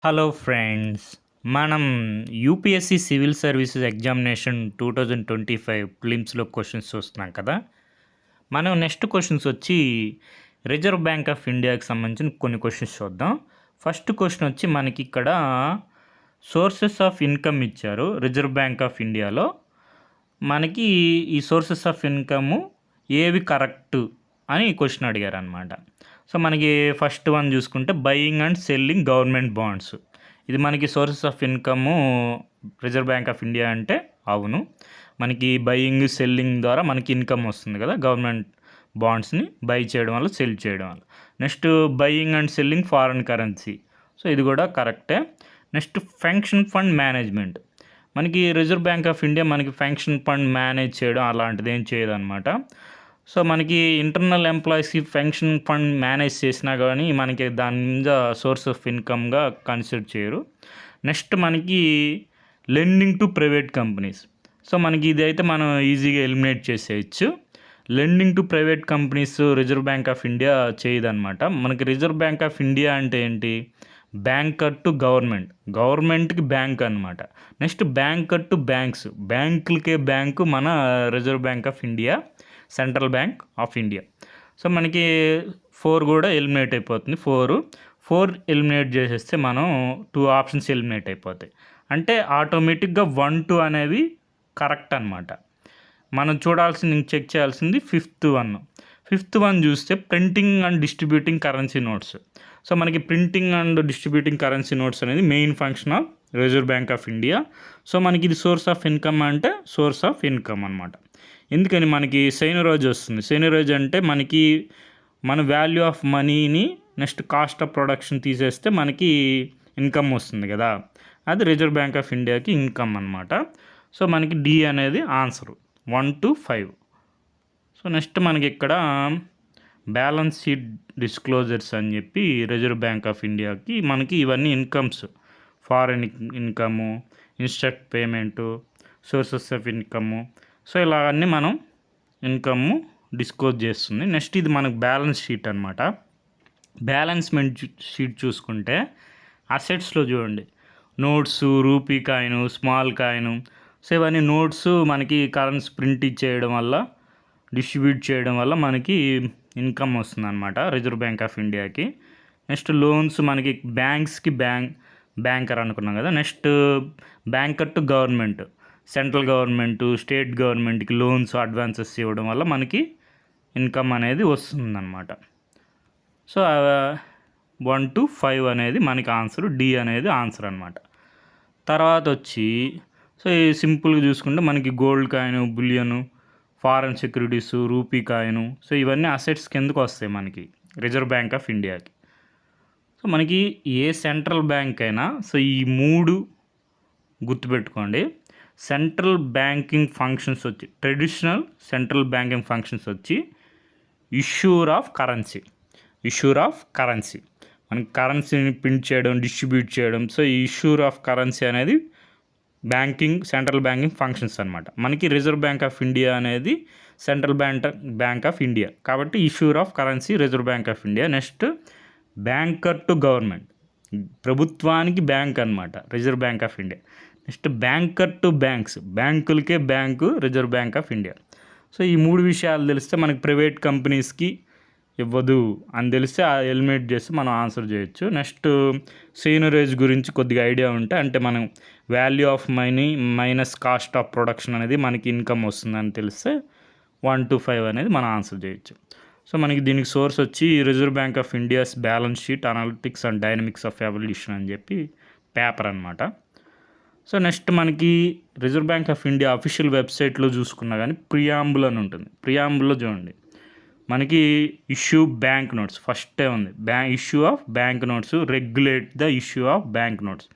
Hello friends, మనం UPSC civil services examination 2025 ప్రిలిమ్స్లో questions చూస్తున్నాం కదా. మనం నెక్స్ట్ క్వశ్చన్స్ వచ్చి రిజర్వ్ బ్యాంక్ ఆఫ్ ఇండియాకి సంబంధించిన కొన్ని క్వశ్చన్స్ చూద్దాం. ఫస్ట్ క్వశ్చన్ వచ్చి మనకి ఇక్కడ సోర్సెస్ ఆఫ్ ఇన్కమ్ ఇచ్చారు. రిజర్వ్ బ్యాంక్ ఆఫ్ ఇండియాలో మనకి ఈ సోర్సెస్ ఆఫ్ ఇన్కమ్ ఏవి కరెక్ట్ అని క్వశ్చన్ అడిగారు అనమాట. సో మనకి ఫస్ట్ వన్ చూసుకుంటే buying and selling government bonds. ఇది మనకి sources of income reserve bank of India అంటే అవును. మనకి బయింగ్ సెల్లింగ్ ద్వారా మనకి ఇన్కమ్ వస్తుంది కదా, గవర్నమెంట్ బాండ్స్ని బై చేయడం వల్ల సెల్ చేయడం వల్ల. Next buying and selling foreign currency. So ఇది కూడా కరెక్టే. Next pension fund management. మనకి రిజర్వ్ బ్యాంక్ ఆఫ్ ఇండియా మనకి పెన్షన్ ఫండ్ మేనేజ్ చేయడం అలాంటిది ఏం చేయదన్నమాట. సో మనకి ఇంటర్నల్ ఎంప్లాయీస్కి పెన్షన్ ఫండ్ మేనేజ్ చేసినా కానీ మనకి దాని మీద సోర్స్ ఆఫ్ ఇన్కమ్గా కన్సిడర్ చేయరు. నెక్స్ట్ మనకి lending to private companies. So మనకి ఇది అయితే మనం ఈజీగా ఎలిమినేట్ చేసేయచ్చు. Lending to private companies reserve bank of India చేయదన్నమాట. మనకి రిజర్వ్ బ్యాంక్ ఆఫ్ ఇండియా అంటే ఏంటి? బ్యాంకర్ టు గవర్నమెంట్కి బ్యాంక్ అనమాట. నెక్స్ట్ బ్యాంకర్ టు బ్యాంక్స్, బ్యాంకులకే బ్యాంకు మన reserve bank of India, central bank of India. So మనకి 4 కూడా ఎలిమినేట్ అయిపోతుంది. 4 ఎలిమినేట్ చేసేస్తే మనం 2 ఆప్షన్స్ ఎలిమినేట్ అయిపోతాయి. అంటే ఆటోమేటిక్గా 1, 2 అనేవి కరెక్ట్ అనమాట. మనం చూడాల్సింది, చెక్ చేయాల్సింది ఫిఫ్త్ వన్ చూస్తే printing and distributing currency notes. So మనకి printing and distributing currency notes అనేది main function of reserve bank of India. So మనకి ఇది సోర్స్ ఆఫ్ ఇన్కమ్ అంటే సోర్స్ ఆఫ్ ఇన్కమ్ అనమాట. ఎందుకని మనకి సైనరాజ్ వస్తుంది. సైనరాజ్ అంటే మనకి మన వాల్యూ ఆఫ్ మనీని నెక్స్ట్ కాస్ట్ ఆఫ్ ప్రొడక్షన్ తీసేస్తే మనకి ఇన్కమ్ వస్తుంది కదా, అది రిజర్వ్ బ్యాంక్ ఆఫ్ ఇండియాకి ఇన్కమ్ అనమాట. సో మనకి డి అనేది ఆన్సర్ 1 to 5. సో నెక్స్ట్ మనకి ఇక్కడ బ్యాలెన్స్ షీట్ డిస్క్లోజర్స్ అని చెప్పి రిజర్వ్ బ్యాంక్ ఆఫ్ ఇండియాకి మనకి ఇవన్నీ incomes, foreign income, instant payment, sources of income. So ఇలా అన్నీ మనం ఇన్కమ్ డిస్క్లోజ్ చేస్తుంది. నెక్స్ట్ ఇది మనకు బ్యాలెన్స్ షీట్ అనమాట. బ్యాలెన్స్మెంట్ షీట్ చూసుకుంటే అసెట్స్లో చూడండి, notes, rupee coin, small coin. So ఇవన్నీ నోట్స్ మనకి కరెన్సీ ప్రింట్ చేయడం వల్ల, డిస్ట్రిబ్యూట్ చేయడం వల్ల మనకి ఇన్కమ్ వస్తుంది అనమాట రిజర్వ్ బ్యాంక్ ఆఫ్ ఇండియాకి. నెక్స్ట్ లోన్స్ మనకి బ్యాంక్స్కి బ్యాంకర్ అనుకున్నాం కదా. Next banker to government, central government, state గవర్నమెంట్కి లోన్స్, అడ్వాన్సెస్ ఇవ్వడం వల్ల మనకి ఇన్కమ్ అనేది వస్తుందన్నమాట. సో 1 to 5 అనేది మనకి ఆన్సర్, డి అనేది ఆన్సర్ అనమాట. తర్వాత వచ్చి సో ఈ సింపుల్గా చూసుకుంటే మనకి gold coin, bullion, foreign securities, rupee coin. So ఇవన్నీ అసెట్స్ కిందకు వస్తాయి మనకి రిజర్వ్ బ్యాంక్ ఆఫ్ ఇండియాకి. సో మనకి ఏ సెంట్రల్ బ్యాంక్ అయినా సో ఈ 3 గుర్తుపెట్టుకోండి. సెంట్రల్ బ్యాంకింగ్ ఫంక్షన్స్ వచ్చి, ట్రెడిషనల్ సెంట్రల్ బ్యాంకింగ్ ఫంక్షన్స్ వచ్చి ఇష్యూర్ ఆఫ్ కరెన్సీ. మనకి కరెన్సీని ప్రింట్ చేయడం, డిస్ట్రిబ్యూట్ చేయడం. సో ఈ ఇష్యూర్ ఆఫ్ కరెన్సీ అనేది సెంట్రల్ బ్యాంకింగ్ ఫంక్షన్స్ అనమాట. మనకి రిజర్వ్ బ్యాంక్ ఆఫ్ ఇండియా అనేది సెంట్రల్ బ్యాంక్ ఆఫ్ ఇండియా కాబట్టి issuer of currency reserve bank of India. Next banker to government, ప్రభుత్వానికి బ్యాంక్ అనమాట reserve bank of India. Next banker to banks, బ్యాంకులకే bank reserve bank of India. So ఈ 3 విషయాలు తెలిస్తే మనకి private కంపెనీస్కి ఇవ్వదు అని తెలిస్తే ఎలిమినేట్ చేసి మనం ఆన్సర్ చేయొచ్చు. నెక్స్ట్ సీనరేజ్ గురించి కొద్దిగా ఐడియా ఉంటే, అంటే మనం value of money minus cost of production అనేది మనకి ఇన్కమ్ వస్తుందని తెలిస్తే 1 to 5 అనేది మనం ఆన్సర్ చేయొచ్చు. సో మనకి దీనికి సోర్స్ వచ్చి reserve bank of India's balance sheet, analytics and dynamics of evolution అని చెప్పి పేపర్ అనమాట. సో నెక్స్ట్ మనకి reserve bank of India official వెబ్సైట్లో చూసుకున్నా కానీ ప్రియాంబుల్ అని ఉంటుంది. ప్రియాంబుల్లో చూడండి మనకి ఇష్యూ బ్యాంక్ నోట్స్ ఫస్టే ఉంది. Issue of bank notes, regulate the issue of bank notes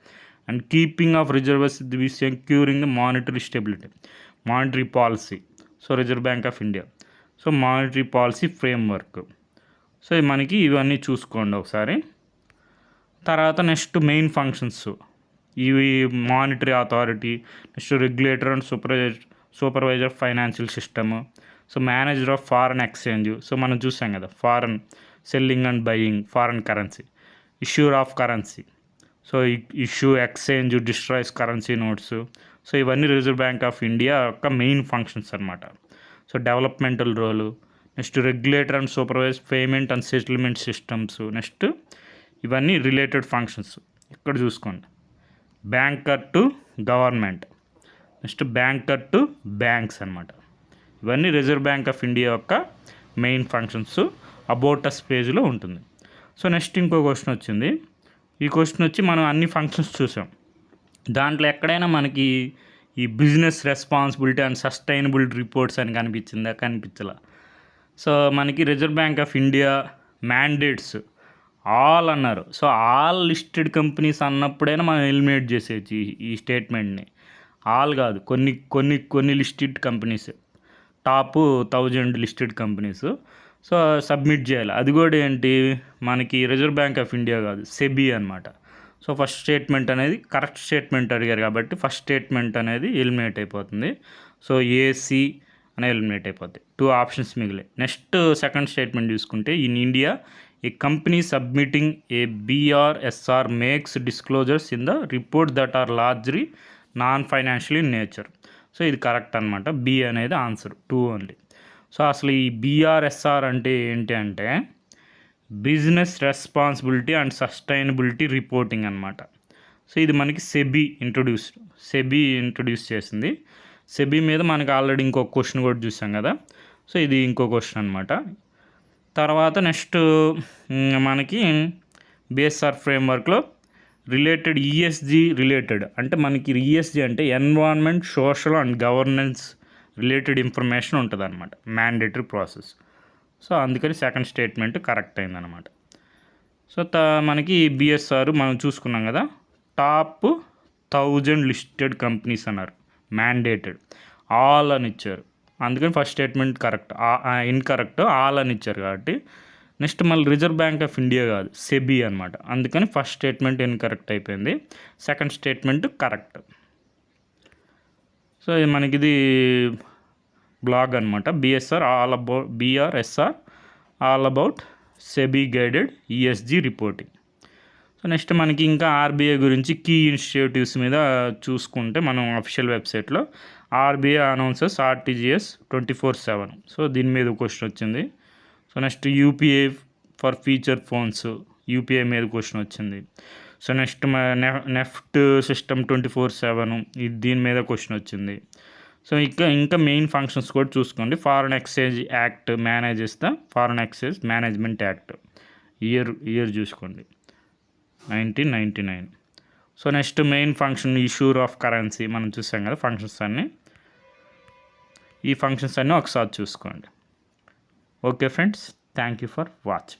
and keeping of reserves securing the monetary stability, monetary policy. So reserve bank of India, so monetary policy framework. So మనకి ఇవన్నీ చూసుకోండి ఒకసారి. తర్వాత next main functions ఇవి monetary authority, next regulator and supervisor financial system. So manager of foreign exchange. So మనం చూసాం కదా, foreign selling and buying foreign currency, issuer of currency. So issue, exchange, destroys currency notes. So ఇవన్నీ reserve bank of India యొక్క main functions అనమాట. So developmental role, next regulator and supervise payment and settlement systems, next ఇవన్నీ related functions. ఇక్కడ చూసుకోండి, banker to government, next banker to banks అనమాట. ఇవన్నీ reserve bank of India యొక్క main functions about us పేజ్లో ఉంటుంది. So next ఇంకో question వచ్చింది. ఈ క్వశ్చన్ వచ్చి మనం అన్ని ఫంక్షన్స్ చూసాం. దాంట్లో ఎక్కడైనా మనకి ఈ business responsibility and sustainable reports అని కనిపించిందా? కనిపించలా. సో మనకి reserve bank of India mandates all అన్నారు. సో ఆల్ లిస్టెడ్ కంపెనీస్ అన్నప్పుడైనా మనం ఎలిమినేట్ చేసేయచ్చు ఈ స్టేట్మెంట్ని. ఆల్ కాదు, కొన్ని కొన్ని కొన్ని listed companies, top 1000 listed companies. So submit చేయాలి. అది కూడా ఏంటి, మనకి రిజర్వ్ బ్యాంక్ ఆఫ్ ఇండియా కాదు, సెబీ అనమాట. సో ఫస్ట్ స్టేట్మెంట్ అనేది కరెక్ట్ స్టేట్మెంట్ అడిగారు కాబట్టి ఫస్ట్ స్టేట్మెంట్ అనేది ఎలిమినేట్ అయిపోతుంది. సో ఏసీ అని ఎలిమినేట్ అయిపోతాయి. 2 ఆప్షన్స్ మిగిలాయి. నెక్స్ట్ సెకండ్ స్టేట్మెంట్ చూసుకుంటే, in India a company submitting a BRSR makes disclosures in the report that are largely non financial in nature. So ఇది correct అనమాట. B అనేది answer, 2 only. So అసలు ఈ BRSR అంటే ఏంటి అంటే business responsibility and sustainability reporting అనమాట. So ఇది మనకి సెబీ ఇంట్రడ్యూస్ చేసింది. సెబీ మీద మనకి ఆల్రెడీ ఇంకో క్వశ్చన్ కూడా చూసాం కదా. సో ఇది ఇంకో క్వశ్చన్ అనమాట. తర్వాత నెక్స్ట్ మనకి BSR ఫ్రేమ్వర్క్లో రిలేటెడ్ ESG రిలేటెడ్ అంటే మనకి ESG అంటే environment, social and governance related information ఉంటుంది అనమాట, మ్యాండేటరీ ప్రాసెస్. సో అందుకని సెకండ్ స్టేట్మెంట్ కరెక్ట్ అయిందనమాట. సో మనకి BSR మనం చూసుకున్నాం కదా, టాప్ 1000 లిస్టెడ్ కంపెనీస్ అన్నారు, మ్యాండేటెడ్ ఆల్ అని ఇచ్చారు. అందుకని first statement correct, incorrect all అని ఇచ్చారు కాబట్టి. నెక్స్ట్ మళ్ళీ రిజర్వ్ బ్యాంక్ ఆఫ్ ఇండియా కాదు, సెబీ అనమాట. అందుకని ఫస్ట్ స్టేట్మెంట్ ఇన్కరెక్ట్ అయిపోయింది, second statement correct. So మనకిది blog అనమాట, BRSR all about SEBI guided ESG reporting. So next మనకి ఇంకా RBI గురించి కీ ఇనిషియేటివ్స్ మీద చూసుకుంటే మనం అఫీషియల్ వెబ్సైట్లో RBI అనౌన్సెస్ RTGS 24/7. సో దీని మీద క్వశ్చన్ వచ్చింది. So next UPI for feature phones, UPI మీద క్వశ్చన్ వచ్చింది. సో నెక్స్ట్ నెఫ్ట్ సిస్టమ్ 24/7, దీని మీద క్వశ్చన్ వచ్చింది. సో ఇంకా మెయిన్ ఫంక్షన్స్ కూడా చూసుకోండి. Foreign exchange act manages the foreign exchange management act, year చూసుకోండి 1999. So next main function issuer of currency మనం చూసాం కదా ఫంక్షన్స్ అన్నీ. ఈ ఫంక్షన్స్ అన్నీ ఒకసారి చూసుకోండి. Okay friends, thank you for watching.